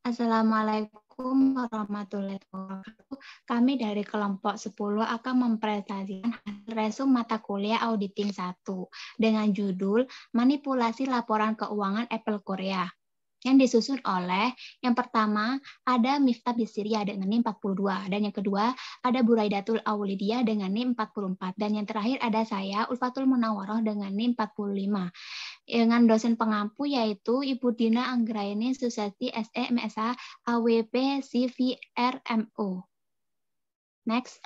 Assalamualaikum warahmatullahi wabarakatuh. Kami dari kelompok 10 akan mempresentasikan hasil resum mata kuliah Auditing 1 dengan judul Manipulasi Laporan Keuangan Apple Korea. Yang disusun oleh, yang pertama ada Miftah Bisiria dengan NIM 42, dan yang kedua ada Buraidatul Aulidia dengan NIM 44, dan yang terakhir ada saya, Ulfatul Munawaroh dengan NIM 45. Dengan dosen pengampu yaitu Ibu Dina Anggraini Susati SE MSA AWP CVRMO. Next.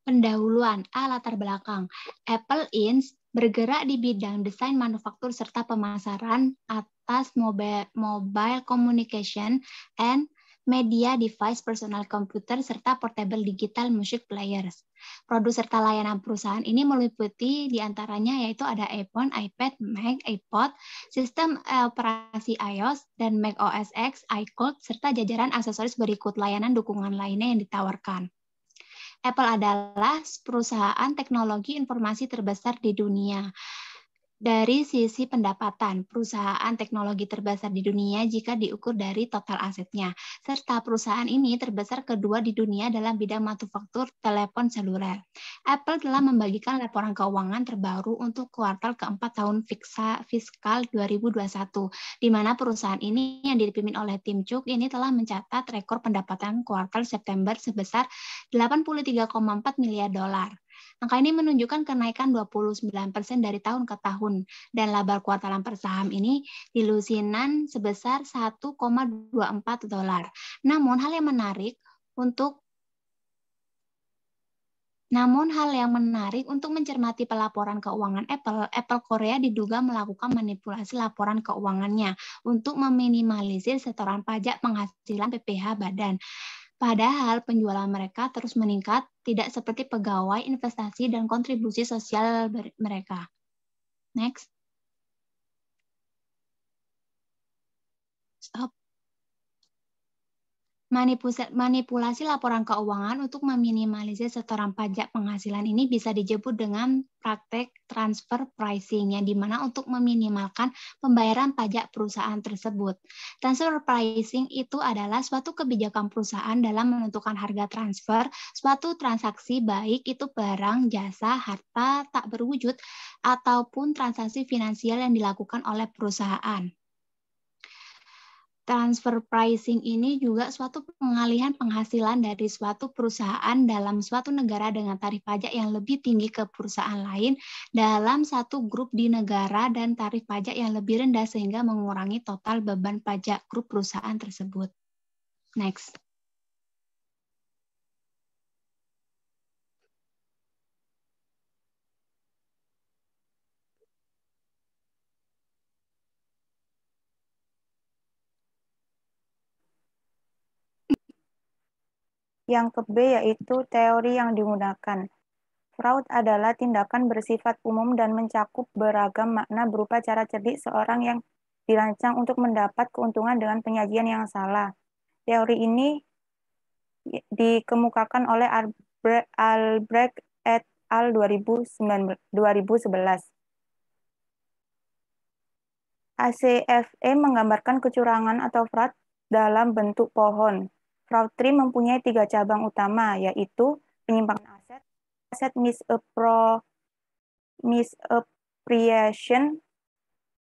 Pendahuluan latar belakang. Apple Inc. bergerak di bidang desain manufaktur serta pemasaran atas mobile communication and media device, personal computer, serta portable digital music players. Produk serta layanan perusahaan ini meliputi diantaranya yaitu ada iPhone, iPad, Mac, iPod, sistem operasi iOS, dan Mac OS X, iCloud, serta jajaran aksesoris berikut layanan dukungan lainnya yang ditawarkan. Apple adalah perusahaan teknologi informasi terbesar di dunia. Dari sisi pendapatan, perusahaan teknologi terbesar di dunia jika diukur dari total asetnya. Serta perusahaan ini terbesar kedua di dunia dalam bidang manufaktur telepon seluler. Apple telah membagikan laporan keuangan terbaru untuk kuartal keempat tahun fiskal 2021, di mana perusahaan ini yang dipimpin oleh Tim Cook ini telah mencatat rekor pendapatan kuartal September sebesar 83,4 miliar dolar. Angka ini menunjukkan kenaikan 29% dari tahun ke tahun, dan laba kuartalan per saham ini dilusinan sebesar 1,24 dolar. Namun hal yang menarik untuk mencermati pelaporan keuangan Apple Korea diduga melakukan manipulasi laporan keuangannya untuk meminimalisir setoran pajak penghasilan PPh badan. Padahal penjualan mereka terus meningkat, tidak seperti pegawai, investasi, dan kontribusi sosial mereka. Next. Stop. Manipulasi laporan keuangan untuk meminimalisir setoran pajak penghasilan ini bisa disebut dengan praktek transfer pricing, yang dimana untuk meminimalkan pembayaran pajak perusahaan tersebut. Transfer pricing itu adalah suatu kebijakan perusahaan dalam menentukan harga transfer suatu transaksi, baik itu barang, jasa, harta tak berwujud, ataupun transaksi finansial yang dilakukan oleh perusahaan. Transfer pricing ini juga suatu pengalihan penghasilan dari suatu perusahaan dalam suatu negara dengan tarif pajak yang lebih tinggi ke perusahaan lain dalam satu grup di negara dan tarif pajak yang lebih rendah sehingga mengurangi total beban pajak grup perusahaan tersebut. Next. Yang ke B yaitu teori yang digunakan. Fraud adalah tindakan bersifat umum dan mencakup beragam makna berupa cara cerdik seorang yang dirancang untuk mendapat keuntungan dengan penyajian yang salah. Teori ini dikemukakan oleh Albrecht et al. 2011. ACFE menggambarkan kecurangan atau fraud dalam bentuk pohon. Fraud tree mempunyai 3 cabang utama, yaitu penyimpangan aset, aset misappropriation,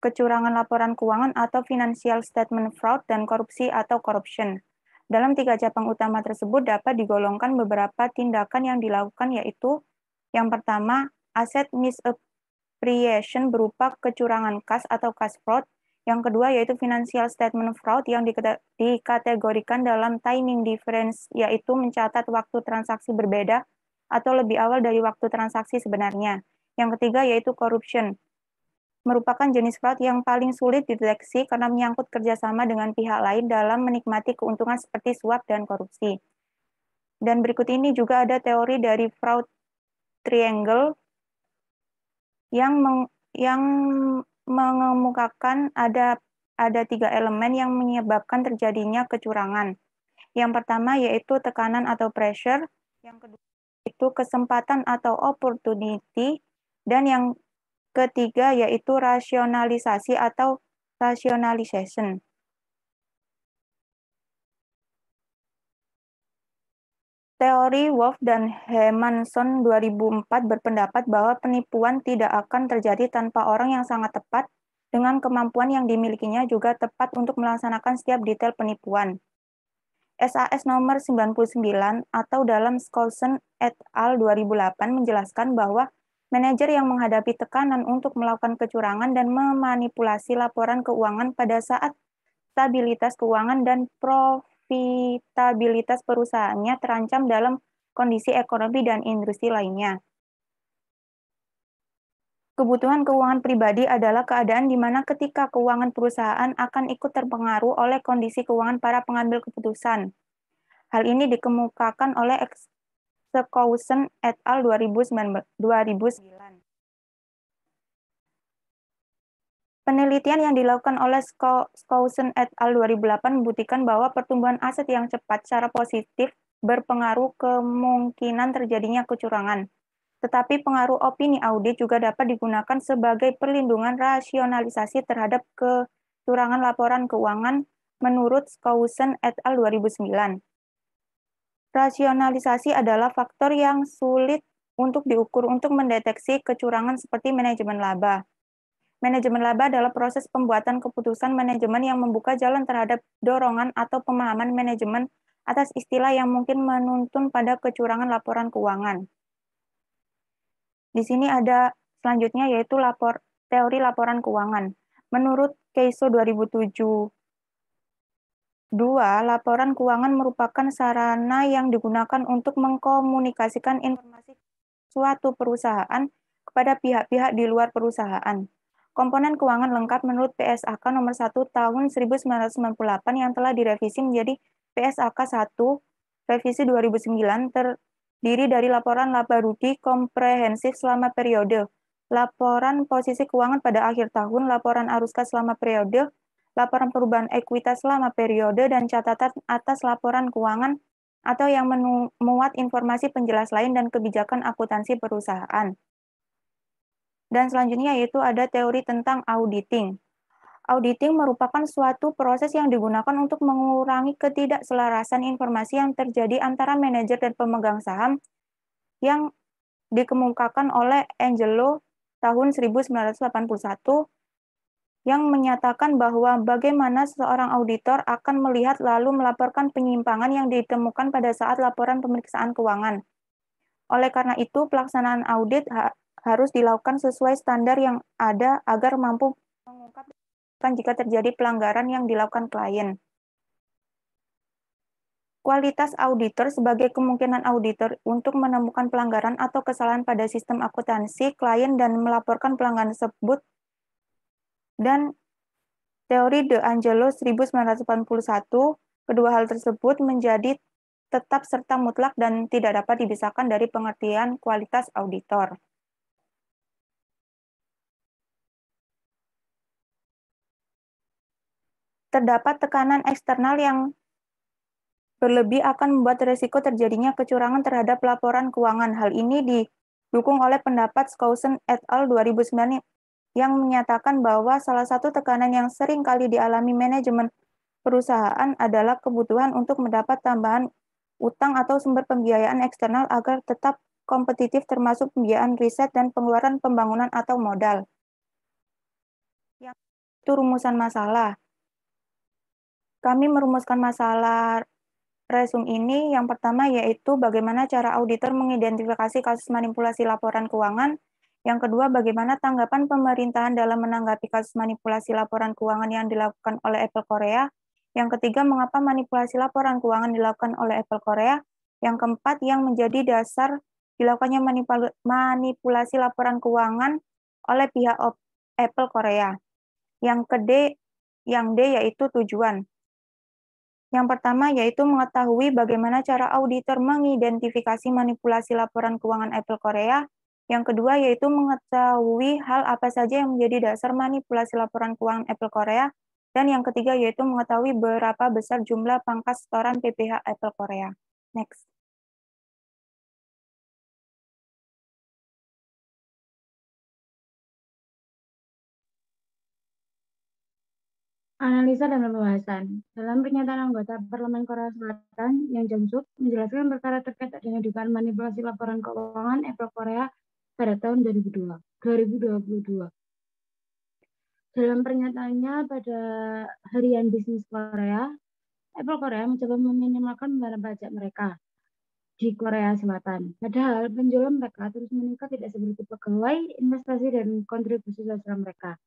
kecurangan laporan keuangan atau financial statement fraud, dan korupsi atau corruption. Dalam 3 cabang utama tersebut dapat digolongkan beberapa tindakan yang dilakukan, yaitu yang pertama, aset misappropriation berupa kecurangan kas atau cash fraud. Yang kedua yaitu financial statement fraud yang dikategorikan dalam timing difference, yaitu mencatat waktu transaksi berbeda atau lebih awal dari waktu transaksi sebenarnya. Yang ketiga yaitu corruption, merupakan jenis fraud yang paling sulit dideteksi karena menyangkut kerjasama dengan pihak lain dalam menikmati keuntungan seperti suap dan korupsi. Dan berikut ini juga ada teori dari fraud triangle yang mengemukakan ada 3 elemen yang menyebabkan terjadinya kecurangan. Yang pertama yaitu tekanan atau pressure, yang kedua yaitu kesempatan atau opportunity, dan yang ketiga yaitu rasionalisasi atau rationalization. Teori Wolff dan Hermanson 2004 berpendapat bahwa penipuan tidak akan terjadi tanpa orang yang sangat tepat dengan kemampuan yang dimilikinya juga tepat untuk melaksanakan setiap detail penipuan. SAS nomor 99 atau dalam Skousen et al. 2008 menjelaskan bahwa manajer yang menghadapi tekanan untuk melakukan kecurangan dan memanipulasi laporan keuangan pada saat stabilitas keuangan dan profitabilitas perusahaannya terancam dalam kondisi ekonomi dan industri lainnya. Kebutuhan keuangan pribadi adalah keadaan di mana ketika keuangan perusahaan akan ikut terpengaruh oleh kondisi keuangan para pengambil keputusan. Hal ini dikemukakan oleh Skousen et al. 2009. Penelitian yang dilakukan oleh Skousen et al. 2008 membuktikan bahwa pertumbuhan aset yang cepat secara positif berpengaruh kemungkinan terjadinya kecurangan. Tetapi pengaruh opini audit juga dapat digunakan sebagai perlindungan rasionalisasi terhadap kecurangan laporan keuangan menurut Skousen et al. 2009. Rasionalisasi adalah faktor yang sulit untuk diukur untuk mendeteksi kecurangan seperti manajemen laba. Manajemen laba adalah proses pembuatan keputusan manajemen yang membuka jalan terhadap dorongan atau pemahaman manajemen atas istilah yang mungkin menuntun pada kecurangan laporan keuangan. Di sini ada selanjutnya yaitu teori laporan keuangan. Menurut Keiso 2007, 2. Laporan keuangan merupakan sarana yang digunakan untuk mengkomunikasikan informasi suatu perusahaan kepada pihak-pihak di luar perusahaan. Komponen keuangan lengkap menurut PSAK nomor 1 tahun 1998 yang telah direvisi menjadi PSAK 1 revisi 2009 terdiri dari laporan laba rugi komprehensif selama periode, laporan posisi keuangan pada akhir tahun, laporan arus kas selama periode, laporan perubahan ekuitas selama periode, dan catatan atas laporan keuangan atau yang memuat informasi penjelas lain dan kebijakan akuntansi perusahaan. Dan selanjutnya yaitu ada teori tentang auditing. Auditing merupakan suatu proses yang digunakan untuk mengurangi ketidakselarasan informasi yang terjadi antara manajer dan pemegang saham yang dikemukakan oleh Angelo tahun 1981 yang menyatakan bahwa bagaimana seorang auditor akan melihat lalu melaporkan penyimpangan yang ditemukan pada saat laporan pemeriksaan keuangan. Oleh karena itu, pelaksanaan audit harus dilakukan sesuai standar yang ada agar mampu mengungkap jika terjadi pelanggaran yang dilakukan klien. Kualitas auditor sebagai kemungkinan auditor untuk menemukan pelanggaran atau kesalahan pada sistem akuntansi klien dan melaporkan pelanggaran tersebut, dan teori De Angelo 1981, kedua hal tersebut menjadi tetap serta mutlak dan tidak dapat dipisahkan dari pengertian kualitas auditor. Terdapat tekanan eksternal yang berlebih akan membuat risiko terjadinya kecurangan terhadap laporan keuangan. Hal ini didukung oleh pendapat Skousen et al. 2009 yang menyatakan bahwa salah satu tekanan yang sering kali dialami manajemen perusahaan adalah kebutuhan untuk mendapat tambahan utang atau sumber pembiayaan eksternal agar tetap kompetitif termasuk pembiayaan riset dan pengeluaran pembangunan atau modal. Yang itu rumusan masalah. Kami merumuskan masalah resum ini. Yang pertama yaitu bagaimana cara auditor mengidentifikasi kasus manipulasi laporan keuangan. Yang kedua, bagaimana tanggapan pemerintahan dalam menanggapi kasus manipulasi laporan keuangan yang dilakukan oleh Apple Korea. Yang ketiga, mengapa manipulasi laporan keuangan dilakukan oleh Apple Korea. Yang keempat, yang menjadi dasar dilakukannya manipulasi laporan keuangan oleh pihak Apple Korea. Yang D yaitu tujuan. Yang pertama yaitu mengetahui bagaimana cara auditor mengidentifikasi manipulasi laporan keuangan Apple Korea. Yang kedua yaitu mengetahui hal apa saja yang menjadi dasar manipulasi laporan keuangan Apple Korea. Dan yang ketiga yaitu mengetahui berapa besar jumlah pangkas setoran PPH Apple Korea. Next. Analisa dan pembahasan. Dalam pernyataan anggota Parlemen Korea Selatan, Yang Jong-suk menjelaskan perkara terkait dengan dugaan manipulasi laporan keuangan Apple Korea pada tahun 2022. Dalam pernyataannya pada Harian Bisnis Korea, Apple Korea mencoba meminimalkan pembayaran pajak mereka di Korea Selatan. Padahal penjualan mereka terus meningkat tidak seperti pegawai, investasi, dan kontribusi sosial mereka.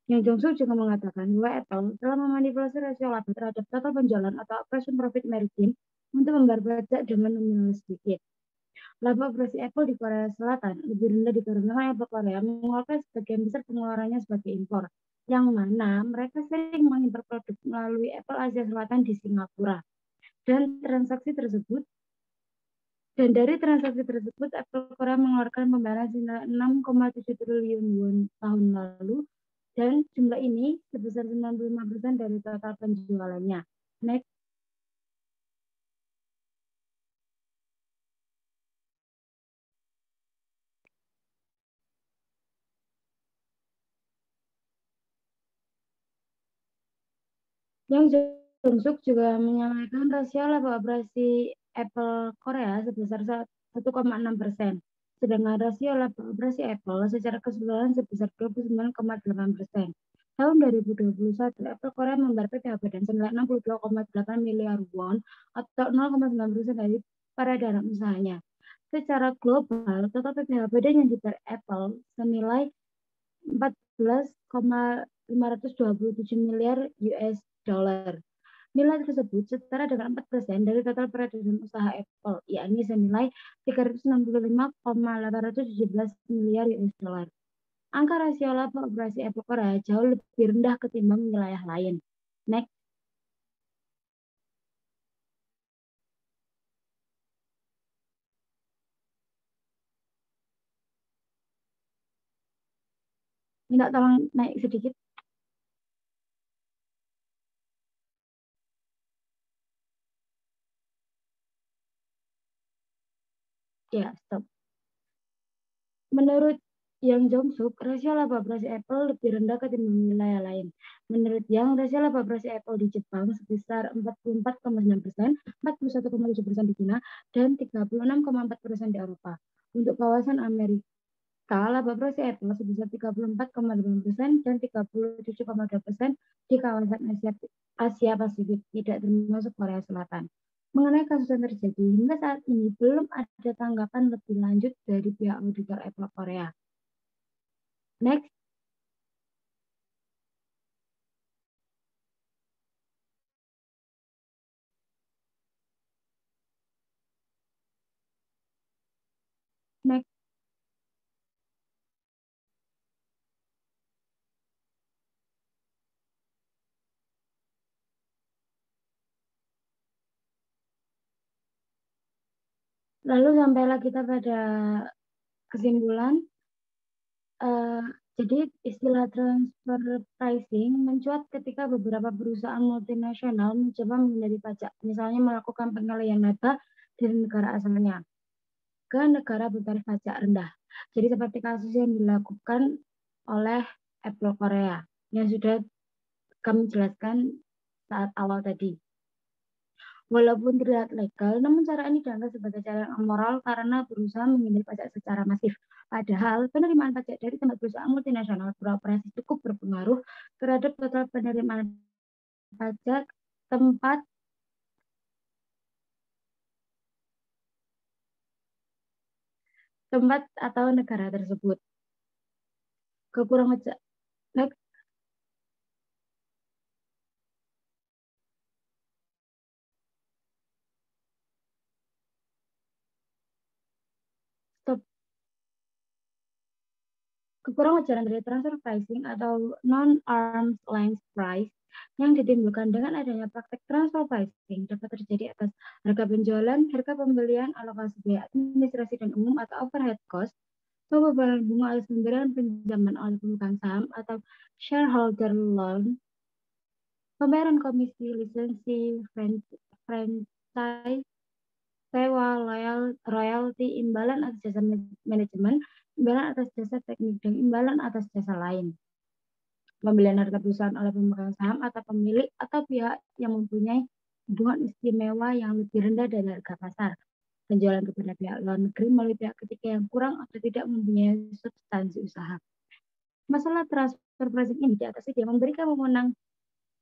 Yang Jong-suk juga mengatakan bahwa Apple telah memanipulasi rasio laba terhadap total penjualan atau operation profit margin untuk membayar pajak dengan nominal sedikit. Laba operasi Apple di Korea Selatan lebih rendah dikarenakan Apple Korea mengeluarkan sebagian besar pengeluarannya sebagai impor, yang mana mereka sering mengimpor produk melalui Apple Asia Selatan di Singapura. Dan dari transaksi tersebut, Apple Korea mengeluarkan pembayaran senilai 6,7 triliun won tahun lalu, dan jumlah ini sebesar 95% dari total penjualannya. Next. Yang Jong-suk juga menyampaikan rasio laba operasi Apple Korea sebesar 1,6%, sedangkan rasio laba operasi Apple secara keseluruhan sebesar 29,8%. Tahun 2021, Apple Korea membayar PPh dan senilai 62,8 miliar won atau 0,9% dari peredaran usahanya. Secara global, total PPh yang dibayar Apple senilai 14,527 miliar US dollar. Nilai tersebut setara dengan 4% dari total peredaran usaha Apple, yakni senilai 365,817 miliar US dollar. Angka rasio laba operasi Apple Korea jauh lebih rendah ketimbang wilayah lain. Next. Minta tolong naik sedikit. Ya, stop. Menurut Yang Jong-suk, rasio laba operasi Apple lebih rendah ketimbang wilayah lain. Menurut Yang, rasio laba operasi Apple di Jepang sebesar 44,9%, 41,7% di China, dan 36,4% di Eropa. Untuk kawasan Amerika, laba operasi Apple sebesar 34,8% dan 37,2% di kawasan Asia Pasifik, tidak termasuk Korea Selatan. Mengenai kasus yang terjadi, hingga saat ini belum ada tanggapan lebih lanjut dari pihak auditor Apple Korea. Next. Next. Lalu sampailah kita pada kesimpulan. Jadi istilah transfer pricing mencuat ketika beberapa perusahaan multinasional mencoba menghindari pajak, misalnya melakukan pengalihan laba dari negara asalnya ke negara bertarif pajak rendah. Jadi seperti kasus yang dilakukan oleh Apple Korea yang sudah kami jelaskan saat awal tadi. Walaupun terlihat legal, namun cara ini dianggap sebagai cara yang amoral karena berusaha menghindari pajak secara masif. Padahal penerimaan pajak dari tempat perusahaan multinasional beroperasi cukup berpengaruh terhadap total penerimaan pajak tempat atau negara tersebut. Kekurangan next. Stop. Kekurangan wajaran dari transfer pricing atau non-arm's length price yang ditimbulkan dengan adanya praktek transfer pricing dapat terjadi atas harga penjualan, harga pembelian, alokasi biaya administrasi dan umum atau overhead cost, pembayaran bunga atas pemberian pinjaman oleh pemegang saham atau shareholder loan, pembayaran komisi, lisensi, franchise, sewa, royalti, imbalan atas jasa manajemen, imbalan atas jasa teknik, dan imbalan atas jasa lain. pembelian harta perusahaan oleh pemegang saham atau pemilik atau pihak yang mempunyai hubungan istimewa yang lebih rendah dari harga pasar, penjualan kepada pihak luar negeri melalui pihak ketiga yang kurang atau tidak mempunyai substansi usaha. Masalah transfer pricing ini di atas dia memberikan wewenang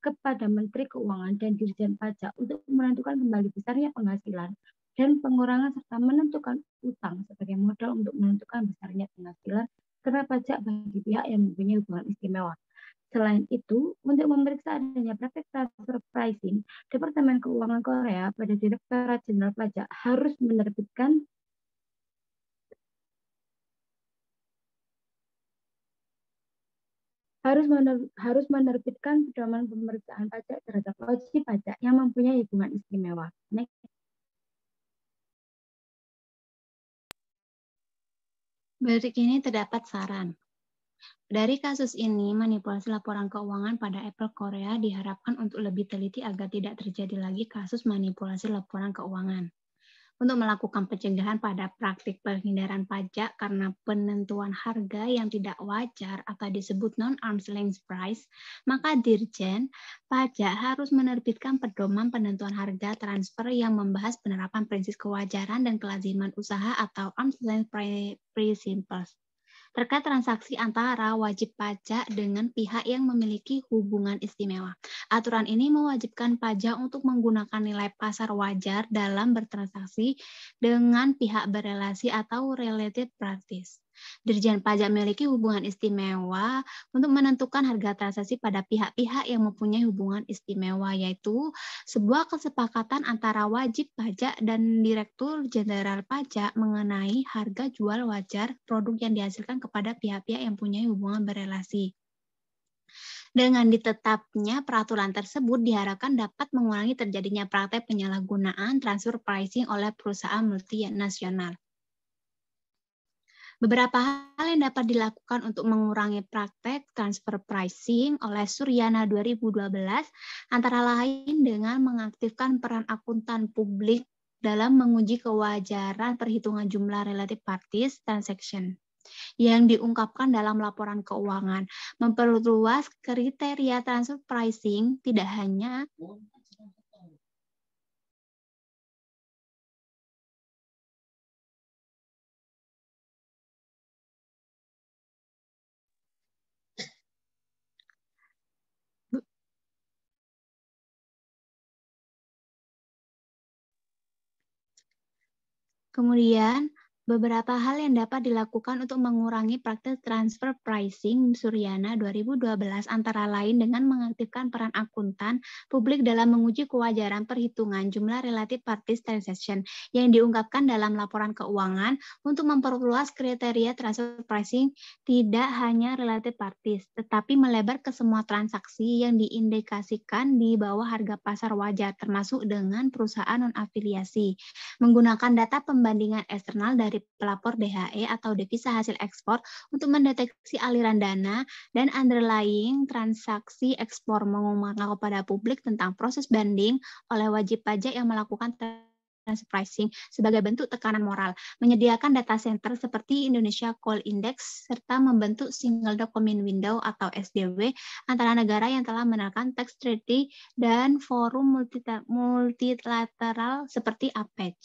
kepada Menteri Keuangan dan Dirjen Pajak untuk menentukan kembali besarnya penghasilan dan pengurangan serta menentukan utang sebagai modal untuk menentukan besarnya penghasilan kena pajak bagi pihak yang mempunyai hubungan istimewa. Selain itu, untuk memeriksa adanya praktek transfer pricing, Departemen Keuangan Korea pada Direktorat Jenderal Pajak harus menerbitkan pedoman pemeriksaan pajak terhadap wajib pajak yang mempunyai hubungan istimewa. Next. Berikut ini terdapat saran. Dari kasus ini, manipulasi laporan keuangan pada Apple Korea diharapkan untuk lebih teliti agar tidak terjadi lagi kasus manipulasi laporan keuangan. Untuk melakukan pencegahan pada praktik penghindaran pajak karena penentuan harga yang tidak wajar atau disebut non-arm's length price, maka Dirjen Pajak harus menerbitkan pedoman penentuan harga transfer yang membahas penerapan prinsip kewajaran dan kelaziman usaha atau arm's length principles terkait transaksi antara wajib pajak dengan pihak yang memiliki hubungan istimewa. Aturan ini mewajibkan pajak untuk menggunakan nilai pasar wajar dalam bertransaksi dengan pihak berelasi atau related parties. Dirjen Pajak memiliki hubungan istimewa untuk menentukan harga transaksi pada pihak-pihak yang mempunyai hubungan istimewa, yaitu sebuah kesepakatan antara wajib pajak dan Direktur Jenderal Pajak mengenai harga jual wajar produk yang dihasilkan kepada pihak-pihak yang mempunyai hubungan berelasi. Dengan ditetapnya peraturan tersebut diharapkan dapat mengurangi terjadinya praktek penyalahgunaan transfer pricing oleh perusahaan multinasional. Beberapa hal yang dapat dilakukan untuk mengurangi praktek transfer pricing oleh Suryana 2012 antara lain dengan mengaktifkan peran akuntan publik dalam menguji kewajaran perhitungan jumlah related parties transaction yang diungkapkan dalam laporan keuangan, memperluas kriteria transfer pricing tidak hanya kemudian beberapa hal yang dapat dilakukan untuk mengurangi praktek transfer pricing Suryana 2012 antara lain dengan mengaktifkan peran akuntan publik dalam menguji kewajaran perhitungan jumlah related parties transaction yang diungkapkan dalam laporan keuangan untuk memperluas kriteria transfer pricing tidak hanya related parties, tetapi melebar ke semua transaksi yang diindikasikan di bawah harga pasar wajar, termasuk dengan perusahaan non-afiliasi, menggunakan data pembandingan eksternal dari pelapor DHE atau devisa hasil ekspor untuk mendeteksi aliran dana dan underlying transaksi ekspor, mengumumkan kepada publik tentang proses banding oleh wajib pajak yang melakukan transfer pricing sebagai bentuk tekanan moral, menyediakan data center seperti Indonesia Coal Index, serta membentuk Single Document Window atau SDW antara negara yang telah menerapkan tax treaty dan forum multilateral seperti APEC.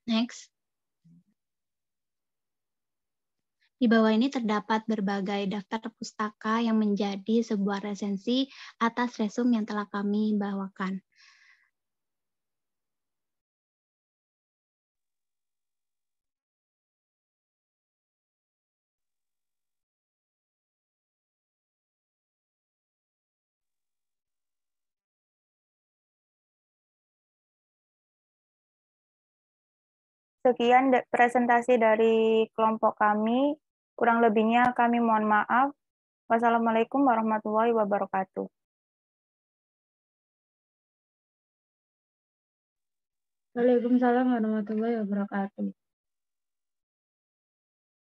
Next. Di bawah ini terdapat berbagai daftar pustaka yang menjadi sebuah resensi atas resume yang telah kami bawakan. Sekian presentasi dari kelompok kami. Kurang lebihnya kami mohon maaf. Wassalamualaikum warahmatullahi wabarakatuh. Waalaikumsalam warahmatullahi wabarakatuh.